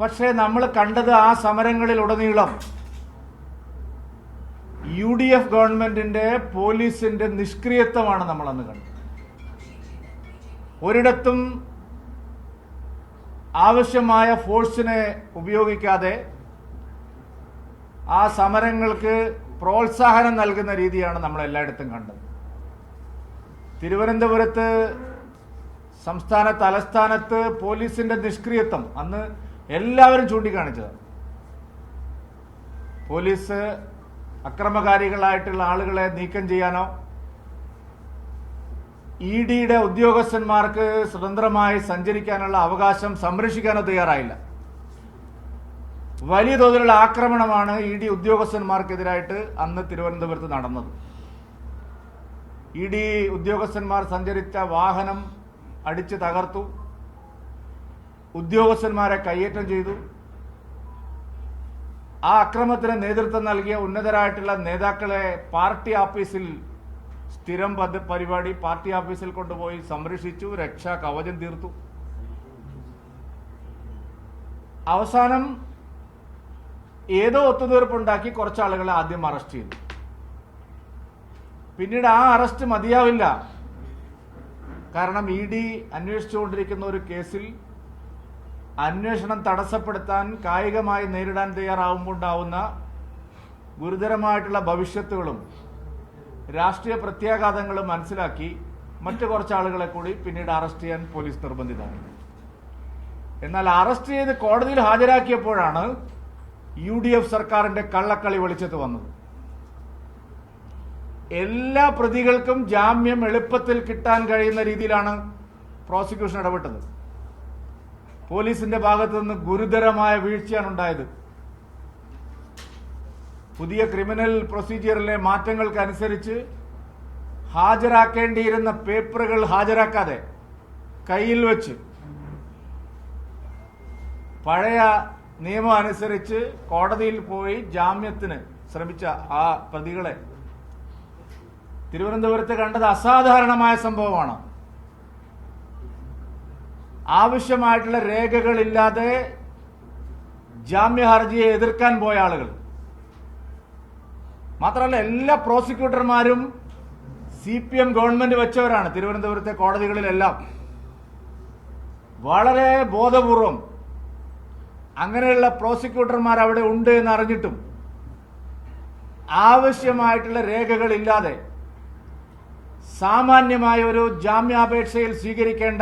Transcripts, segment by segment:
പക്ഷേ നമ്മൾ കണ്ടത് ആ സമരങ്ങളിലുടനീളം UDF ഗവൺമെന്റിന്റെ പോലീസിന്റെ നിഷ്ക്രിയത്വമാണ് നമ്മൾ അന്ന് കണ്ടത്. ഒരിടത്തും ആവശ്യമായ ഫോഴ്സിനെ ഉപയോഗിക്കാതെ ആ സമരങ്ങൾക്ക് പ്രോത്സാഹനം നൽകുന്ന രീതിയാണ് നമ്മൾ എല്ലായിടത്തും കണ്ടത്. തിരുവനന്തപുരത്ത് സംസ്ഥാന തലസ്ഥാനത്ത് പോലീസിന്റെ നിഷ്ക്രിയത്വം അന്ന് എല്ലാവരും ചൂണ്ടിക്കാണിച്ചത്. പോലീസ് അക്രമകാരികളായിട്ടുള്ള ആളുകളെ നീക്കം ചെയ്യാനോ EDയുടെ ഉദ്യോഗസ്ഥന്മാർക്ക് സ്വതന്ത്രമായി സഞ്ചരിക്കാനുള്ള അവകാശം സംരക്ഷിക്കാനോ തയ്യാറായില്ല. വലിയ തോതിലുള്ള ആക്രമണമാണ് ED ഉദ്യോഗസ്ഥന്മാർക്കെതിരായിട്ട് അന്ന് തിരുവനന്തപുരത്ത് നടന്നത്. ED ഉദ്യോഗസ്ഥന്മാർ സഞ്ചരിച്ച വാഹനം അടിച്ചു തകർത്തു, ഉദ്യോഗസ്ഥന്മാരെ കയ്യേറ്റം ചെയ്തു. ആ അക്രമത്തിന് നേതൃത്വം നൽകിയ ഉന്നതരായിട്ടുള്ള നേതാക്കളെ പാർട്ടി ഓഫീസിൽ സ്ഥിരം പരിപാടി പാർട്ടി ഓഫീസിൽ കൊണ്ടുപോയി സംരക്ഷിച്ചു, രക്ഷാ കവചം തീർത്തു. അവസാനം ഏതോ ഒത്തുതീർപ്പുണ്ടാക്കി കുറച്ചാളുകളെ ആദ്യം അറസ്റ്റ് ചെയ്തു. പിന്നീട് ആ അറസ്റ്റ് മതിയാവില്ല, കാരണം ED അന്വേഷിച്ചുകൊണ്ടിരിക്കുന്ന ഒരു കേസിൽ അന്വേഷണം തടസ്സപ്പെടുത്താൻ കായികമായി നേരിടാൻ തയ്യാറാവുമ്പോൾ ഉണ്ടാവുന്ന ഗുരുതരമായിട്ടുള്ള ഭവിഷ്യത്തുകളും രാഷ്ട്രീയ പ്രത്യാഘാതങ്ങളും മനസ്സിലാക്കി മറ്റു കുറച്ചാളുകളെ കൂടി പിന്നീട് അറസ്റ്റ് ചെയ്യാൻ പോലീസ് നിർബന്ധിതമായി. എന്നാൽ അറസ്റ്റ് ചെയ്ത് കോടതിയിൽ ഹാജരാക്കിയപ്പോഴാണ് UDF സർക്കാരിന്റെ കള്ളക്കളി വെളിച്ചത്ത് വന്നത്. എല്ലാ പ്രതികൾക്കും ജാമ്യം എളുപ്പത്തിൽ കിട്ടാൻ കഴിയുന്ന രീതിയിലാണ് പ്രോസിക്യൂഷൻ ഇടപെട്ടത്. പോലീസിന്റെ ഭാഗത്തു നിന്ന് ഗുരുതരമായ വീഴ്ചയാണ് ഉണ്ടായത്. പുതിയ ക്രിമിനൽ പ്രൊസീജിയറിലെ മാറ്റങ്ങൾക്കനുസരിച്ച് ഹാജരാക്കേണ്ടിയിരുന്ന പേപ്പറുകൾ ഹാജരാക്കാതെ കയ്യിൽ വെച്ച് പഴയ നിയമം അനുസരിച്ച് കോടതിയിൽ പോയി ജാമ്യത്തിന് ശ്രമിച്ച ആ പ്രതികളെ തിരുവനന്തപുരത്ത് കണ്ടത് അസാധാരണമായ സംഭവമാണ്. ആവശ്യമായിട്ടുള്ള രേഖകളില്ലാതെ ജാമ്യ ഹർജിയെ എതിർക്കാൻ പോയ ആളുകൾ മാത്രമല്ല, എല്ലാ പ്രോസിക്യൂട്ടർമാരും CPM ഗവൺമെന്റ് വെച്ചവരാണ്. തിരുവനന്തപുരത്തെ കോടതികളിലെല്ലാം വളരെ ബോധപൂർവം അങ്ങനെയുള്ള പ്രോസിക്യൂട്ടർമാർ അവിടെ ഉണ്ട് എന്നറിഞ്ഞിട്ടും ആവശ്യമായിട്ടുള്ള രേഖകളില്ലാതെ സാമാന്യമായ ഒരു ജാമ്യാപേക്ഷയിൽ സ്വീകരിക്കേണ്ട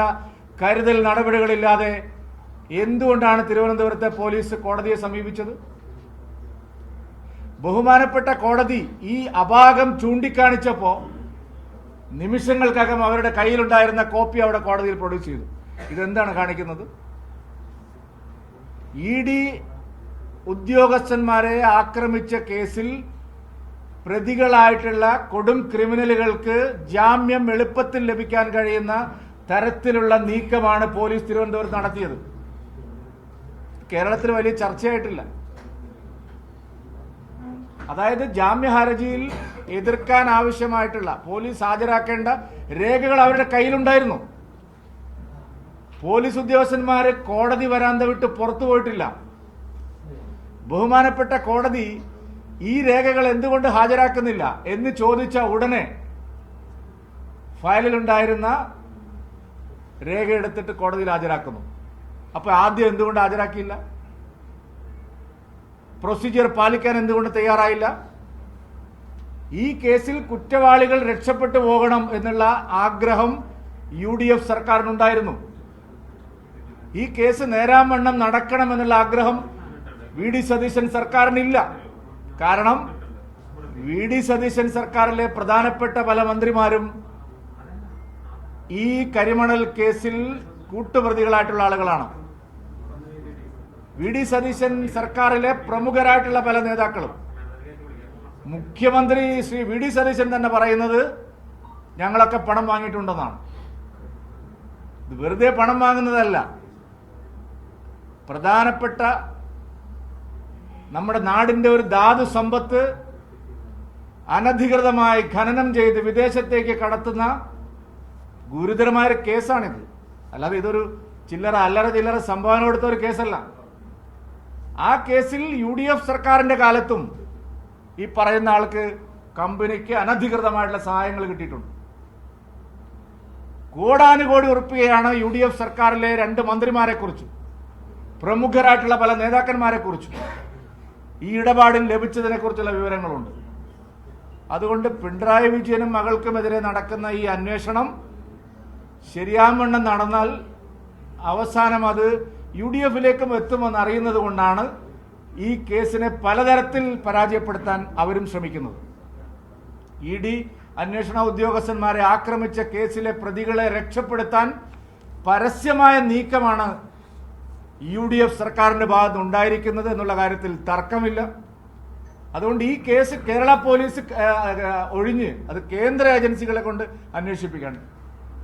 കരുതൽ നടപടികളില്ലാതെ എന്തുകൊണ്ടാണ് തിരുവനന്തപുരത്തെ പോലീസ് കോടതിയെ സമീപിച്ചത്? ബഹുമാനപ്പെട്ട കോടതി ഈ അപാകം ചൂണ്ടിക്കാണിച്ചപ്പോൾ നിമിഷങ്ങൾക്കകം അവരുടെ കയ്യിലുണ്ടായിരുന്ന കോപ്പി അവിടെ കോടതിയിൽ പ്രൊഡ്യൂസ് ചെയ്തു. ഇതെന്താണ് കാണിക്കുന്നത്? ED ഉദ്യോഗസ്ഥന്മാരെ ആക്രമിച്ച കേസിൽ പ്രതികളായിട്ടുള്ള കൊടും ക്രിമിനലുകൾക്ക് ജാമ്യം എളുപ്പത്തിൽ ലഭിക്കാൻ കഴിയുന്ന തരത്തിലുള്ള നീക്കമാണ് പോലീസ് തിരുവനന്തപുരത്ത് നടത്തിയത്. കേരളത്തിൽ വലിയ ചർച്ചയായിട്ടില്ല. അതായത് ജാമ്യ ഹർജിയിൽ എതിർക്കാൻ ആവശ്യമായിട്ടുള്ള പോലീസ് ഹാജരാക്കേണ്ട രേഖകൾ അവരുടെ കയ്യിലുണ്ടായിരുന്നു. പോലീസ് ഉദ്യോഗസ്ഥന്മാര് കോടതി വരാന്ത വിട്ട് പുറത്തു പോയിട്ടില്ല. ബഹുമാനപ്പെട്ട കോടതി ഈ രേഖകൾ എന്തുകൊണ്ട് ഹാജരാക്കുന്നില്ല എന്ന് ചോദിച്ച ഉടനെ ഫയലിലുണ്ടായിരുന്ന രേഖ എടുത്തിട്ട് കോടതിയിൽ ഹാജരാക്കുന്നു. അപ്പൊ ആദ്യം എന്തുകൊണ്ട് ഹാജരാക്കിയില്ല? പ്രൊസീജിയർ പാലിക്കാൻ എന്തുകൊണ്ട് തയ്യാറായില്ല? ഈ കേസിൽ കുറ്റവാളികൾ രക്ഷപ്പെട്ടു പോകണം എന്നുള്ള ആഗ്രഹം UDF സർക്കാരിനുണ്ടായിരുന്നു. ഈ കേസ് നേരാവണ്ണം നടക്കണമെന്നുള്ള ആഗ്രഹം VD സതീശൻ സർക്കാരിനില്ല. കാരണം VD സതീശൻ സർക്കാരിലെ പ്രധാനപ്പെട്ട പല മന്ത്രിമാരും ഈ കരിമണൽ കേസിൽ കൂട്ടുപ്രതികളായിട്ടുള്ള ആളുകളാണ്. VD സതീശൻ സർക്കാരിലെ പ്രമുഖരായിട്ടുള്ള പല നേതാക്കളും, മുഖ്യമന്ത്രി ശ്രീ VD സതീശൻ തന്നെ പറയുന്നത് ഞങ്ങളൊക്കെ പണം വാങ്ങിയിട്ടുണ്ടെന്നാണ്. ഇത് വെറുതെ പണം വാങ്ങുന്നതല്ല. പ്രധാനപ്പെട്ട നമ്മുടെ നാടിന്റെ ഒരു ധാതു സമ്പത്ത് അനധികൃതമായി ഖനനം ചെയ്ത് വിദേശത്തേക്ക് കടത്തുന്ന ഗുരുതരമായ കേസാണിത്. അല്ലാതെ ഇതൊരു അല്ലറ ചില്ലറ സംഭാവന കൊടുത്ത ഒരു കേസല്ല. ആ കേസിൽ UDF സർക്കാരിന്റെ കാലത്തും ഈ പറയുന്ന ആൾക്ക് കമ്പനിക്ക് അനധികൃതമായിട്ടുള്ള സഹായങ്ങൾ കിട്ടിയിട്ടുണ്ട്. കോടാനുകോടി ഉറുപ്പികയാണ് UDF സർക്കാരിലെ 2 മന്ത്രിമാരെ കുറിച്ചും പ്രമുഖരായിട്ടുള്ള പല നേതാക്കന്മാരെ കുറിച്ചും ഈ ഇടപാടിൽ ലഭിച്ചതിനെ കുറിച്ചുള്ള വിവരങ്ങളുണ്ട്. അതുകൊണ്ട് പിണറായി വിജയനും മകൾക്കുമെതിരെ നടക്കുന്ന ഈ അന്വേഷണം ശരിയാവണ്ണം നടന്നാൽ അവസാനം അത് UDFിലേക്കും എത്തുമെന്ന് അറിയുന്നത് കൊണ്ടാണ് ഈ കേസിനെ പലതരത്തിൽ പരാജയപ്പെടുത്താൻ അവരും ശ്രമിക്കുന്നത്. ED അന്വേഷണ ഉദ്യോഗസ്ഥന്മാരെ ആക്രമിച്ച കേസിലെ പ്രതികളെ രക്ഷപ്പെടുത്താൻ പരസ്യമായ നീക്കമാണ് UDF സർക്കാരിന്റെ ഭാഗത്ത് ഉണ്ടായിരിക്കുന്നത് എന്നുള്ള കാര്യത്തിൽ തർക്കമില്ല. അതുകൊണ്ട് ഈ കേസ് കേരള പോലീസ് ഒഴിഞ്ഞ് അത് കേന്ദ്ര ഏജൻസികളെ കൊണ്ട് അന്വേഷിപ്പിക്കാൻ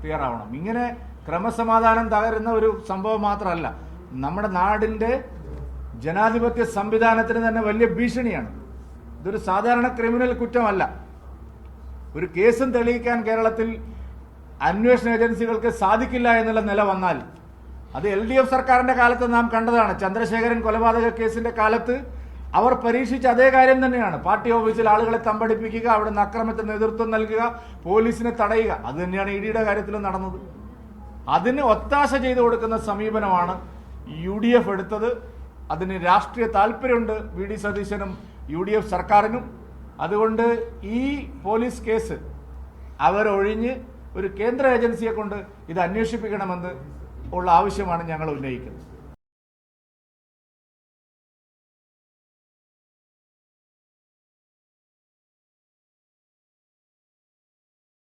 തയ്യാറാവണം. ഇങ്ങനെ ക്രമസമാധാനം തകരുന്ന ഒരു സംഭവം മാത്രമല്ല, നമ്മുടെ നാടിന്റെ ജനാധിപത്യ സംവിധാനത്തിന് തന്നെ വലിയ ഭീഷണിയാണ്. ഇതൊരു സാധാരണ ക്രിമിനൽ കുറ്റമല്ല. ഒരു കേസും തെളിയിക്കാൻ കേരളത്തിൽ അന്വേഷണ ഏജൻസികൾക്ക് സാധിക്കില്ല എന്നുള്ള നില വന്നാൽ അത് LDF സർക്കാരിന്റെ കാലത്ത് നാം കണ്ടതാണ്. ചന്ദ്രശേഖരൻ കൊലപാതക കേസിന്റെ കാലത്ത് അവർ പരീക്ഷിച്ച അതേ കാര്യം തന്നെയാണ്. പാർട്ടി ഓഫീസിൽ ആളുകളെ തമ്പടിപ്പിക്കുക, അവിടെ നിന്ന് അക്രമത്തിന് നേതൃത്വം നൽകുക, പോലീസിനെ തടയുക. അത് തന്നെയാണ് EDയുടെ കാര്യത്തിലും നടന്നത്. അതിന് ഒത്താശ ചെയ്തു കൊടുക്കുന്ന സമീപനമാണ് UDF എടുത്തത്. അതിന് രാഷ്ട്രീയ താല്പര്യമുണ്ട് VD സതീശനും UDF സർക്കാരിനും. അതുകൊണ്ട് ഈ പോലീസ് കേസ് അവരൊഴിഞ്ഞ് ഒരു കേന്ദ്ര ഏജൻസിയെ കൊണ്ട് ഇത് അന്വേഷിപ്പിക്കണമെന്ന് ഉള്ള ആവശ്യമാണ് ഞങ്ങൾ ഉന്നയിക്കുന്നത്.